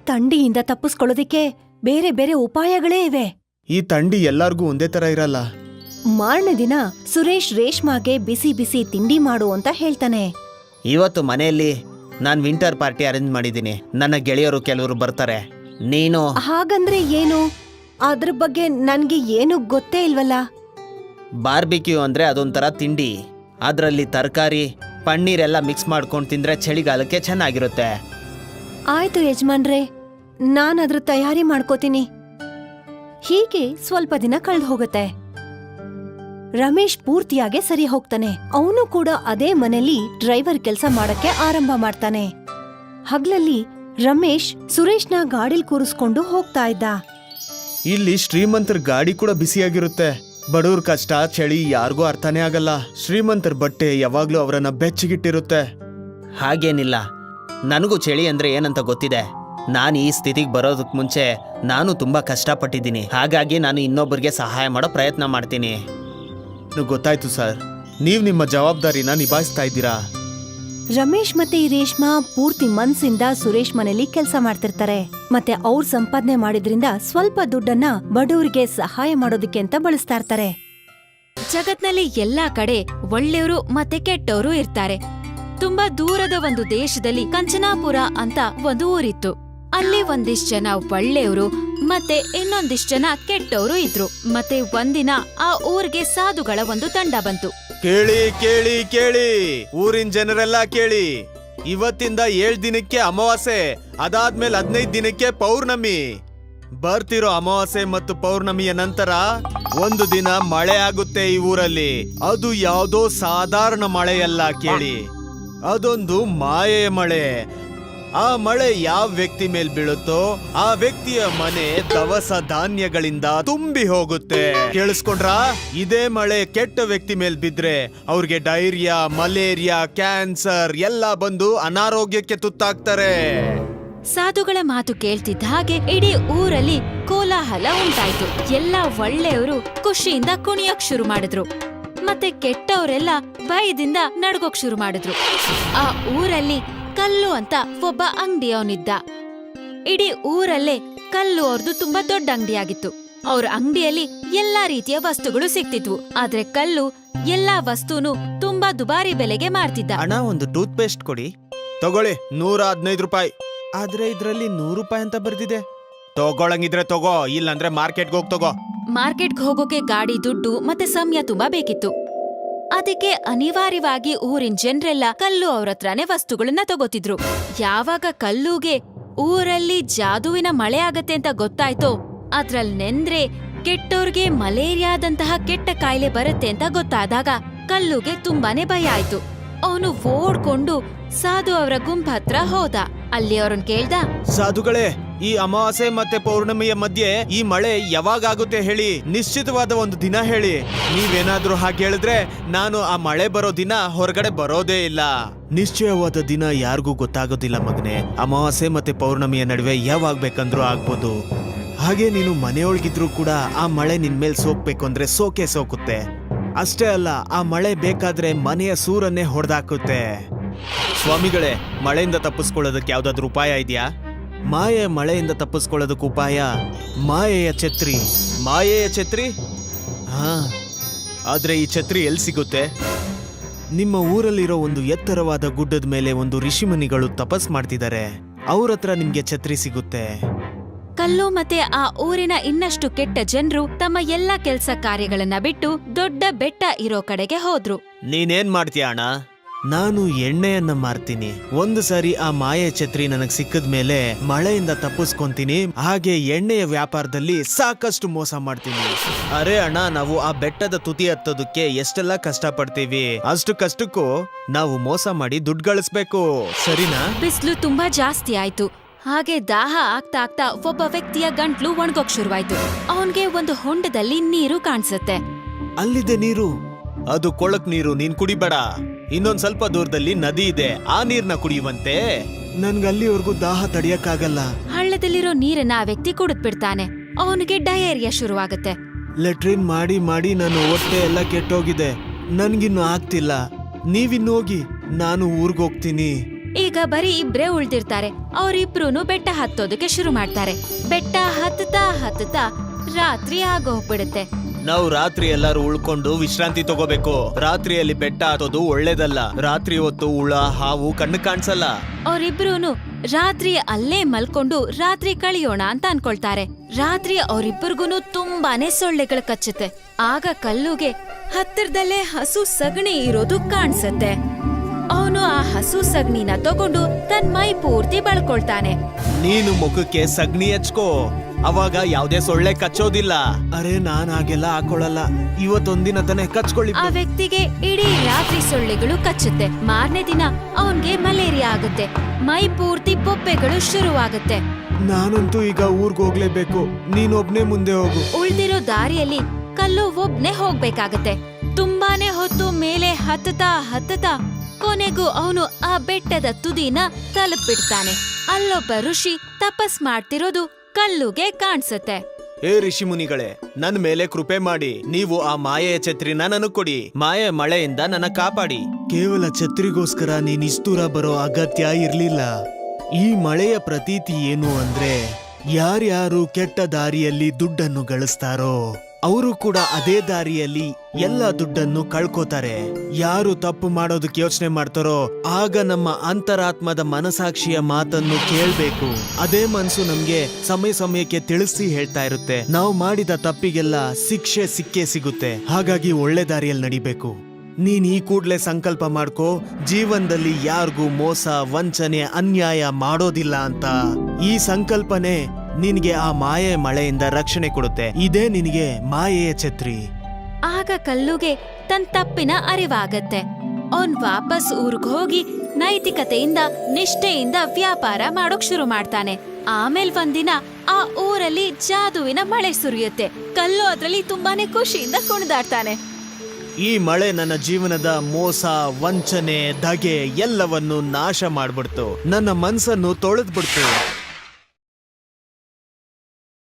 ಥಂಡಿಯಿಂದ ತಪ್ಪಿಸ್ಕೊಳ್ಳೋದಿಕ್ಕೆ ಬೇರೆ ಬೇರೆ ಉಪಾಯಗಳೇ ಇವೆ. ಈ ಥಂಡಿ ಎಲ್ಲಾರ್ಗೂ ಒಂದೇ ತರ ಇರಲ್ಲ. ಮಾರನೇ ದಿನ ಸುರೇಶ್ ರೇಷ್ಮಾಗೆ ಬಿಸಿ ಬಿಸಿ ತಿಂಡಿ ಮಾಡು ಅಂತ ಹೇಳ್ತಾನೆ. ಇವತ್ತು ಮನೆಯಲ್ಲಿ ನಾನ್ ವಿಂಟರ್ ಪಾರ್ಟಿ ಅರೇಂಜ್ ಮಾಡಿದ್ದೀನಿ. ನನ್ನ ಗೆಳೆಯರು ಕೆಲವರು ಬರ್ತಾರೆ. ನೀನು ಹಾಗಂದ್ರೆ ಏನು? ಅದ್ರ ಬಗ್ಗೆ ನನ್ಗೆ ಏನು ಗೊತ್ತೇ ಇಲ್ವಲ್ಲ. ಬಾರ್ಬಿಕ್ಯೂ ಅಂದ್ರೆ ಅದೊಂಥರ ತಿಂಡಿ. ಅದರಲ್ಲಿ ತರಕಾರಿ ಪನ್ನೀರೆಲ್ಲ ಮಿಕ್ಸ್ ಮಾಡ್ಕೊಂಡು ತಿಂದ್ರೆ ಚಳಿಗಾಲಕ್ಕೆ ಚೆನ್ನಾಗಿರುತ್ತೆ. ಆಯ್ತು ಯಜಮಾನ್ರೆ, ನಾನ್ ಅದ್ರ ತಯಾರಿ ಮಾಡ್ಕೋತೀನಿ. ಹೀಗೆ ಸ್ವಲ್ಪ ದಿನ ಕಳೆದು ಹೋಗುತ್ತೆ. ರಮೇಶ್ ಪೂರ್ತಿಯಾಗೆ ಸರಿ ಹೋಗ್ತಾನೆ. ಅವನು ಕೂಡ ಅದೇ ಮನೆಯಲ್ಲಿ ಡ್ರೈವರ್ ಕೆಲಸ ಮಾಡಕ್ಕೆ ಆರಂಭ ಮಾಡ್ತಾನೆ. ಹಗ್ಲಲ್ಲಿ ರಮೇಶ್ ಸುರೇಶ್ನ ಗಾಡಿಲ್ ಕೂರಿಸ್ಕೊಂಡು ಹೋಗ್ತಾ ಇದ್ದ. ಇಲ್ಲಿ ಶ್ರೀಮಂತರ ಗಾಡಿ ಕೂಡ ಬಿಸಿಯಾಗಿರುತ್ತೆ. ಬಡವ್ರ ಕಷ್ಟ ಚಳಿ ಯಾರಿಗೂ ಅರ್ಥನೇ ಆಗಲ್ಲ. ಶ್ರೀಮಂತರ ಬಟ್ಟೆ ಯಾವಾಗ್ಲೂ ಅವರನ್ನ ಬೆಚ್ಚಗಿಟ್ಟಿರುತ್ತೆ. ಹಾಗೇನಿಲ್ಲ, ನನಗೂ ಚಳಿ ಅಂದ್ರೆ ಏನಂತ ಗೊತ್ತಿದೆ. ನಾನು ಈ ಸ್ಥಿತಿಗೆ ಬರೋದಕ್ಕೆ ಮುಂಚೆ ನಾನು ತುಂಬಾ ಕಷ್ಟಪಟ್ಟಿದ್ದೀನಿ. ಹಾಗಾಗಿ ನಾನು ಇನ್ನೊಬ್ಬರಿಗೆ ಸಹಾಯ ಮಾಡೋ ಪ್ರಯತ್ನ ಮಾಡ್ತೀನಿ. ಗೊತ್ತಾಯ್ತು ಸರ್, ನೀವು ನಿಮ್ಮ ಜವಾಬ್ದಾರಿನ ನಿಭಾಯಿಸ್ತಾ ಇದ್ದೀರಾ. ರಮೇಶ್ ಮತ್ತೆ ಈ ರೇಷ್ಮಾ ಪೂರ್ತಿ ಮನ್ಸಿಂದ ಸುರೇಶ್ ಮನೇಲಿ ಕೆಲಸ ಮಾಡ್ತಿರ್ತಾರೆ. ಮತ್ತೆ ಅವ್ರು ಸಂಪಾದನೆ ಮಾಡಿದ್ರಿಂದ ಸ್ವಲ್ಪ ದುಡ್ಡನ್ನ ಬಡವರಿಗೆ ಸಹಾಯ ಮಾಡೋದಕ್ಕೆ ಅಂತ ಬಳಸ್ತಾ ಇರ್ತಾರೆ. ಜಗತ್ನಲ್ಲಿ ಎಲ್ಲಾ ಕಡೆ ಒಳ್ಳೆಯವರು ಮತ್ತೆ ಕೆಟ್ಟವರು ಇರ್ತಾರೆ. ತುಂಬಾ ದೂರದ ಒಂದು ದೇಶದಲ್ಲಿ ಕಂಚನಾಪುರ ಅಂತ ಒಂದು ಊರಿತ್ತು. ಅಲ್ಲಿ ಒಂದಿಷ್ಟ್ ಜನ ಒಳ್ಳೆಯವರು ಮತ್ತೆ ಇನ್ನೊಂದಿಷ್ಟ್ ಜನ ಕೆಟ್ಟವರು ಇದ್ರು. ಮತ್ತೆ ಒಂದಿನ ಆ ಊರ್ಗೆ ಸಾಧುಗಳ ಒಂದು ತಂಡ ಬಂತು. ಕೇಳಿ ಕೇಳಿ ಕೇಳಿ, ಊರಿನ ಜನರೆಲ್ಲ ಕೇಳಿ. ಇವತ್ತಿಂದ 7 ದಿನಕ್ಕೆ ಅಮಾವಾಸ್ಯೆ, ಅದಾದ್ಮೇಲೆ 15 ದಿನಕ್ಕೆ ಪೌರ್ಣಮಿ. ಬರ್ತಿರೋ ಅಮಾವಾಸ್ಯೆ ಮತ್ತು ಪೌರ್ಣಮಿಯ ನಂತರ ಒಂದು ದಿನ ಮಳೆ ಆಗುತ್ತೆ ಈ ಊರಲ್ಲಿ. ಅದು ಯಾವುದೋ ಸಾಧಾರಣ ಮಳೆಯಲ್ಲ ಕೇಳಿ, ಅದೊಂದು ಮಾಯೆಯ ಮಳೆ. ಆ ಮಳೆ ಯಾವ ವ್ಯಕ್ತಿ ಮೇಲ್ ಬೀಳುತ್ತೋ ಆ ವ್ಯಕ್ತಿಯ ಮನೆ ದವಸ ಧಾನ್ಯಗಳಿಂದ ತುಂಬಿ ಹೋಗುತ್ತೆ. ಕೇಳಿಸ್ಕೊಂಡ್ರಾ? ಇದೇ ಮಳೆ ಕೆಟ್ಟ ವ್ಯಕ್ತಿ ಮೇಲ್ ಬಿದ್ರೆ ಅವ್ರಿಗೆ ಡೈರಿಯಾ, ಮಲೇರಿಯಾ, ಕ್ಯಾನ್ಸರ್ ಎಲ್ಲ ಬಂದು ಅನಾರೋಗ್ಯಕ್ಕೆ ತುತ್ತಾಗ್ತಾರೆ. ಸಾಧುಗಳ ಮಾತು ಕೇಳ್ತಿದ್ದ ಹಾಗೆ ಇಡೀ ಊರಲ್ಲಿ ಕೋಲಾಹಲ ಉಂಟಾಯ್ತು. ಎಲ್ಲ ಒಳ್ಳೆಯವರು ಖುಷಿಯಿಂದ ಕುಣಿಯೋಕ್ ಶುರು ಮಾಡಿದ್ರು, ಮತ್ತೆ ಕೆಟ್ಟವರೆಲ್ಲ ಭಯದಿಂದ ನಡ್ಗೋಕ್ ಶುರು ಮಾಡಿದ್ರು. ಆ ಊರಲ್ಲಿ ಕಲ್ಲು ಅಂತ ಒಬ್ಬ ಅಂಗಡಿಯವನಿದ್ದ. ಇಡೀ ಊರಲ್ಲೇ ಕಲ್ಲು ಅವ್ರದ್ದು ತುಂಬಾ ದೊಡ್ಡ ಅಂಗಡಿಯಾಗಿತ್ತು. ಅವ್ರ ಅಂಗಡಿಯಲ್ಲಿ ಎಲ್ಲಾ ರೀತಿಯ ವಸ್ತುಗಳು ಸಿಕ್ತಿದ್ವು. ಆದ್ರೆ ಕಲ್ಲು ಎಲ್ಲಾ ವಸ್ತುನು ತುಂಬಾ ದುಬಾರಿ ಬೆಲೆಗೆ ಮಾರ್ತಿದ್ದ. ಅಣ್ಣ, ಒಂದು ಟೂತ್ ಪೇಸ್ಟ್ ಕೊಡಿ. ತಗೊಳ್ಳಿ, 115 ರೂಪಾಯಿ. ಆದ್ರೆ ಇದ್ರಲ್ಲಿ 100 ರೂಪಾಯಿ ಅಂತ ಬರ್ದಿದೆ. ತಗೊಳಂಗಿದ್ರೆ ತಗೋ, ಇಲ್ಲಂದ್ರೆ ಮಾರ್ಕೆಟ್ಗೆ ಹೋಗ್ ತಗೋ. ಮಾರ್ಕೆಟ್ಗೆ ಹೋಗೋಕೆ ಗಾಡಿ, ದುಡ್ಡು ಮತ್ತೆ ಸಮಯ ತುಂಬಾ ಬೇಕಿತ್ತು. ಅದಕ್ಕೆ ಅನಿವಾರ್ಯವಾಗಿ ಊರಿನ ಜನರೆಲ್ಲ ಕಲ್ಲು ಅವ್ರ ಹತ್ರನೇ ವಸ್ತುಗಳನ್ನ ತಗೋತಿದ್ರು. ಯಾವಾಗ ಕಲ್ಲುಗೆ ಊರಲ್ಲಿ ಜಾದುವಿನ ಮಳೆ ಆಗತ್ತೆ ಅಂತ ಗೊತ್ತಾಯ್ತೋ, ಅದ್ರಲ್ಲಿ ನೆಂದ್ರೆ ಕೆಟ್ಟೋರ್ಗೆ ಮಲೇರಿಯಾದಂತಹ ಕೆಟ್ಟ ಕಾಯಿಲೆ ಬರುತ್ತೆ ಅಂತ ಗೊತ್ತಾದಾಗ ಕಲ್ಲುಗೆ ತುಂಬಾನೇ ಭಯ ಆಯ್ತು. ಅವನು ಓಡ್ಕೊಂಡು ಸಾಧು ಅವರ ಗುಂಪತ್ರ ಹೋದ. ಅಲ್ಲಿ ಅವ್ರನ್ ಕೇಳ್ದ, ಸಾಧುಗಳೇ, ಈ ಅಮಾವಾಸ್ಯೆ ಮತ್ತೆ ಪೌರ್ಣಮಿಯ ಮಧ್ಯೆ ಈ ಮಳೆ ಯಾವಾಗ ಆಗುತ್ತೆ ಹೇಳಿ, ನಿಶ್ಚಿತವಾದ ಒಂದು ದಿನ ಹೇಳಿ. ನೀವೇನಾದ್ರೂ ಹಾಗೆ ಹೇಳಿದ್ರೆ ನಾನು ಆ ಮಳೆ ಬರೋ ದಿನ ಹೊರಗಡೆ ಬರೋದೇ ಇಲ್ಲ. ನಿಶ್ಚಯವಾದ ದಿನ ಯಾರಿಗೂ ಗೊತ್ತಾಗೋದಿಲ್ಲ ಮಗನೇ. ಅಮಾವಾಸ್ಯೆ ಮತ್ತೆ ಪೌರ್ಣಮಿಯ ನಡುವೆ ಯಾವಾಗ ಬೇಕಂದ್ರೂ ಆಗ್ಬೋದು. ಹಾಗೆ ನೀನು ಮನೆಯೊಳಗಿದ್ರು ಕೂಡ ಆ ಮಳೆ ನಿನ್ ಮೇಲ್ ಸೋಕ್ಬೇಕು ಅಂದ್ರೆ ಸೋಕೆ ಸೋಕುತ್ತೆ. ಅಷ್ಟೇ ಅಲ್ಲ, ಆ ಮಳೆ ಬೇಕಾದ್ರೆ ಮನೆಯ ಸೂರನ್ನೇ ಹೊಡೆದಾಕುತ್ತೆ. ಸ್ವಾಮಿಗಳೇ, ಮಳೆಯಿಂದ ತಪ್ಪಿಸ್ಕೊಳ್ಳೋದಕ್ಕೆ ಯಾವ್ದಾದ್ರು ಉಪಾಯ ಇದೆಯಾ? ಮಾಯೆಯ ಮಳೆಯಿಂದ ತಪ್ಪಿಸ್ಕೊಳ್ಳೋದಕ್ಕೆ ಉಪಾಯ ಮಾಯೆಯ ಛತ್ರಿ. ಮಾಯೆಯ ಛತ್ರಿ? ಹಾ, ಆದ್ರೆ ಈ ಛತ್ರಿ ಎಲ್ಲಿ ಸಿಗುತ್ತೆ? ನಿಮ್ಮ ಊರಲ್ಲಿರೋ ಒಂದು ಎತ್ತರವಾದ ಗುಡ್ಡದ ಮೇಲೆ ಒಂದು ಋಷಿಮುನಿಗಳು ತಪಸ್ ಮಾಡ್ತಿದ್ದಾರೆ. ಅವ್ರ ಹತ್ರ ನಿಮ್ಗೆ ಛತ್ರಿ ಸಿಗುತ್ತೆ. ಕಲ್ಲು ಮತ್ತೆ ಆ ಊರಿನ ಇನ್ನಷ್ಟು ಕೆಟ್ಟ ಜನರು ತಮ್ಮ ಎಲ್ಲಾ ಕೆಲ್ಸ ಕಾರ್ಯಗಳನ್ನ ಬಿಟ್ಟು ದೊಡ್ಡ ಬೆಟ್ಟ ಇರೋ ಕಡೆಗೆ ಹೋದ್ರು. ನೀನೇನ್ ಮಾಡ್ತೀಯ ಅಣ್ಣ? ನಾನು ಎಣ್ಣೆಯನ್ನ ಮಾರ್ತೀನಿ. ಒಂದು ಸಾರಿ ಆ ಮಾಯೆ ಛತ್ರಿ ನನಗ್ ಸಿಕ್ಕದ ಮೇಲೆ ಮಳೆಯಿಂದ ತಪ್ಪಿಸ್ಕೊಂತೀನಿ. ಹಾಗೆ ಎಣ್ಣೆಯ ವ್ಯಾಪಾರದಲ್ಲಿ ಸಾಕಷ್ಟು ಮೋಸ ಮಾಡ್ತೀನಿ. ಅರೆ ಅಣ್ಣ, ನಾವು ಆ ಬೆಟ್ಟದ ತುದಿ ಹತ್ತೋದಕ್ಕೆ ಎಷ್ಟೆಲ್ಲ ಕಷ್ಟ ಪಡ್ತೀವಿ, ಅಷ್ಟು ಕಷ್ಟಕ್ಕೂ ನಾವು ಮೋಸ ಮಾಡಿ ದುಡ್ಡು ಗಳಿಸ್ಬೇಕು, ಸರಿನಾ? ಬಿಸ್ಲು ತುಂಬಾ ಜಾಸ್ತಿ ಆಯ್ತು. ಹಾಗೆ ದಾಹ ಆಗ್ತಾ ಆಗ್ತಾ ಒಬ್ಬ ವ್ಯಕ್ತಿಯ ಗಂಟ್ಲು ಒಣಗೋಕ್ ಶುರುವಾಯ್ತು. ಅವನ್ಗೆ ಒಂದು ಹೊಂಡದಲ್ಲಿ ನೀರು ಕಾಣಿಸುತ್ತೆ. ಅಲ್ಲಿದೆ ನೀರು, ಅದು ಕೊಳಕ್ ನೀರು, ನೀನ್ ಕುಡಿಬೇಡ. ಇನ್ನೊಂದ್ ಸ್ವಲ್ಪ ದೂರದಲ್ಲಿ ನದಿ ಇದೆ, ಆ ನೀರ್ನ ಕುಡಿಯುವಂತೆ. ನನ್ಗಲ್ಲಿವರೆಗೂ ದಾಹ ತಡಿಯಕ್ಕಾಗಲ್ಲ. ಹಳ್ಳದಲ್ಲಿರೋ ನೀರನ್ನ ಆ ವ್ಯಕ್ತಿ ಕುಡಿದ್ಬಿಡ್ತಾನೆ. ಅವನಿಗೆ ಡಯೇರಿಯಾ ಶುರುವಾಗುತ್ತೆ. ಲೆಟ್ರಿನ್ ಮಾಡಿ ಮಾಡಿ ನಾನು ಹೊಟ್ಟೆ ಎಲ್ಲ ಕೆಟ್ಟೋಗಿದೆ, ನನ್ಗಿನ್ನು ಆಗ್ತಿಲ್ಲ. ನೀವಿನ್ನು ಹೋಗಿ, ನಾನು ಊರ್ಗೋಗ್ತೀನಿ. ಈಗ ಬರೀ ಇಬ್ರೇ ಉಳ್ದಿರ್ತಾರೆ. ಅವರಿಬ್ರು ಬೆಟ್ಟ ಹತ್ತೋದಕ್ಕೆ ಶುರು ಮಾಡ್ತಾರೆ. ಬೆಟ್ಟ ಹತ್ತುತ್ತಾ ಹತ್ತುತ್ತಾ ರಾತ್ರಿ ಆಗೋಗ್ಬಿಡುತ್ತೆ. ನಾವು ರಾತ್ರಿ ಎಲ್ಲರೂ ಉಳ್ಕೊಂಡು ವಿಶ್ರಾಂತಿ ತಗೋಬೇಕು. ರಾತ್ರಿಯಲ್ಲಿ ಬೆಟ್ಟ ಹತ್ತೋದು ಒಳ್ಳೇದಲ್ಲ. ರಾತ್ರಿ ಹೊತ್ತು ಹುಳ, ಹಾವು ಕಣ್ಣು ಕಾಣಿಸಲ್ಲ. ಅವರಿಬ್ರು ರಾತ್ರಿ ಅಲ್ಲೇ ಮಲ್ಕೊಂಡು ರಾತ್ರಿ ಕಳಿಯೋಣ ಅಂತ ಅನ್ಕೊಳ್ತಾರೆ. ರಾತ್ರಿ ಅವರಿಬ್ಬರಿಗೂ ತುಂಬಾನೇ ಸೊಳ್ಳೆಗಳು ಕಚ್ಚುತ್ತೆ. ಆಗ ಕಲ್ಲುಗೆ ಹತ್ತಿರದಲ್ಲೇ ಹಸು ಸಗಣಿ ಇರೋದು ಕಾಣಿಸುತ್ತೆ. ಅವನು ಆ ಹಸು ಸಗಣಿನ ತಗೊಂಡು ತನ್ನ ಮೈ ಪೂರ್ತಿ ಬಳ್ಕೊಳ್ತಾನೆ. ನೀನು ಮುಖಕ್ಕೆ ಸಗಣಿ ಹಚ್ಕೋ, ಅವಾಗ ಯಾವ್ದೇ ಸೊಳ್ಳೆ ಕಚ್ಚೋದಿಲ್ಲ. ಅರೆ, ನಾನ್ ಹಾಗೆಲ್ಲ ಹಾಕೊಳ್ಳಲ್ಲ. ಇವತ್ತೊಂದಿನ ತಾನೆ ಕಚ್ಕೊಳ್ಳಿ. ಆ ವ್ಯಕ್ತಿಗೆ ಇಡೀ ರಾತ್ರಿ ಸೊಳ್ಳೆಗಳು ಕಚ್ಚುತ್ತೆ. ಮಾರನೇ ದಿನ ಅವನ್ಗೆ ಮಲೇರಿಯಾ ಆಗುತ್ತೆ. ಮೈ ಪೂರ್ತಿ ಬೊಬ್ಬೆಗಳು ಶುರುವಾಗುತ್ತೆ. ನಾನಂತೂ ಈಗ ಊರ್ಗ್ ಹೋಗ್ಲೇಬೇಕು. ನೀನೊಬ್ನೇ ಮುಂದೆ ಹೋಗು. ಉಳ್ದಿರೋ ದಾರಿಯಲ್ಲಿ ಕಲ್ಲು ಒಬ್ನೇ ಹೋಗ್ಬೇಕಾಗತ್ತೆ. ತುಂಬಾನೇ ಹೊತ್ತು ಮೇಲೆ ಹತ್ತುತ್ತಾ ಹತ್ತುತ್ತಾ ಕೊನೆಗೂ ಅವನು ಆ ಬೆಟ್ಟದ ತುದಿನ ತಲುಪಿಡ್ತಾನೆ. ಅಲ್ಲೊಬ್ಬ ಋಷಿ ತಪಸ್ ಮಾಡ್ತಿರೋದು ಕಲ್ಲುಗೆ ಕಾಣಿಸುತ್ತೆ. ಏ ಋಷಿ ಮುನಿಗಳೇ, ನನ್ ಮೇಲೆ ಕೃಪೆ ಮಾಡಿ ನೀವು ಆ ಮಾಯೆಯ ಛತ್ರಿನ ನನಗ್ ಕೊಡಿ. ಮಾಯೆ ಮಳೆಯಿಂದ ನನ್ನ ಕಾಪಾಡಿ. ಕೇವಲ ಛತ್ರಿಗೋಸ್ಕರ ನೀನ್ ಇಷ್ಟೂರ ಬರೋ ಅಗತ್ಯ ಇರ್ಲಿಲ್ಲ. ಈ ಮಳೆಯ ಪ್ರತೀತಿ ಏನು ಅಂದ್ರೆ, ಯಾರ್ಯಾರು ಕೆಟ್ಟ ದಾರಿಯಲ್ಲಿ ದುಡ್ಡನ್ನು ಗಳಿಸ್ತಾರೋ ಅವರು ಕೂಡ ಅದೇ ದಾರಿಯಲ್ಲಿ ಎಲ್ಲ ದುಡ್ಡನ್ನು ಕಳ್ಕೋತಾರೆ. ಯಾರು ತಪ್ಪು ಮಾಡೋದಕ್ಕೆ ಯೋಚನೆ ಮಾಡ್ತಾರೋ ಆಗ ನಮ್ಮ ಅಂತರಾತ್ಮದ ಮನಸಾಕ್ಷಿಯ ಮಾತನ್ನು ಕೇಳ್ಬೇಕು. ಅದೇ ಮನ್ಸು ನಮ್ಗೆ ಸಮಯಕ್ಕೆ ತಿಳಿಸಿ ಹೇಳ್ತಾ ಇರುತ್ತೆ, ನಾವು ಮಾಡಿದ ತಪ್ಪಿಗೆಲ್ಲ ಶಿಕ್ಷೆ ಸಿಕ್ಕೇ ಸಿಗುತ್ತೆ. ಹಾಗಾಗಿ ಒಳ್ಳೆ ದಾರಿಯಲ್ಲಿ ನಡಿಬೇಕು. ನೀನ್ ಈ ಕೂಡ್ಲೆ ಸಂಕಲ್ಪ ಮಾಡ್ಕೋ, ಜೀವನದಲ್ಲಿ ಯಾರಿಗೂ ಮೋಸ, ವಂಚನೆ, ಅನ್ಯಾಯ ಮಾಡೋದಿಲ್ಲ ಅಂತ. ಈ ಸಂಕಲ್ಪನೆ ನಿನಗೆ ಆ ಮಾಯೆ ಮಳೆಯಿಂದ ರಕ್ಷಣೆ ಕೊಡುತ್ತೆ. ಇದೇ ನಿನಗೆ ಮಾಯೆಯ ಛತ್ರಿ. ಆಗ ಕಲ್ಲುಗೆ ತನ್ನ ತಪ್ಪಿನ ಅರಿವಾಗತ್ತೆ. ಅವನ್ ವಾಪಸ್ ಊರ್ಗ್ ಹೋಗಿ ನೈತಿಕತೆಯಿಂದ ನಿಷ್ಠೆಯಿಂದ ವ್ಯಾಪಾರ ಮಾಡೋಕ್ ಶುರು ಮಾಡ್ತಾನೆ. ಆಮೇಲ್ ಒಂದಿನ ಆ ಊರಲ್ಲಿ ಜಾದುವಿನ ಮಳೆ ಸುರಿಯುತ್ತೆ. ಕಲ್ಲು ಅದ್ರಲ್ಲಿ ತುಂಬಾನೇ ಖುಷಿಯಿಂದ ಕುಣಿದಾಡ್ತಾನೆ. ಈ ಮಳೆ ನನ್ನ ಜೀವನದ ಮೋಸ, ವಂಚನೆ, ದಗೆ ಎಲ್ಲವನ್ನು ನಾಶ ಮಾಡ್ಬಿಡ್ತು. ನನ್ನ ಮನ್ಸನ್ನು ತೊಳೆದ್ಬಿಡ್ತು.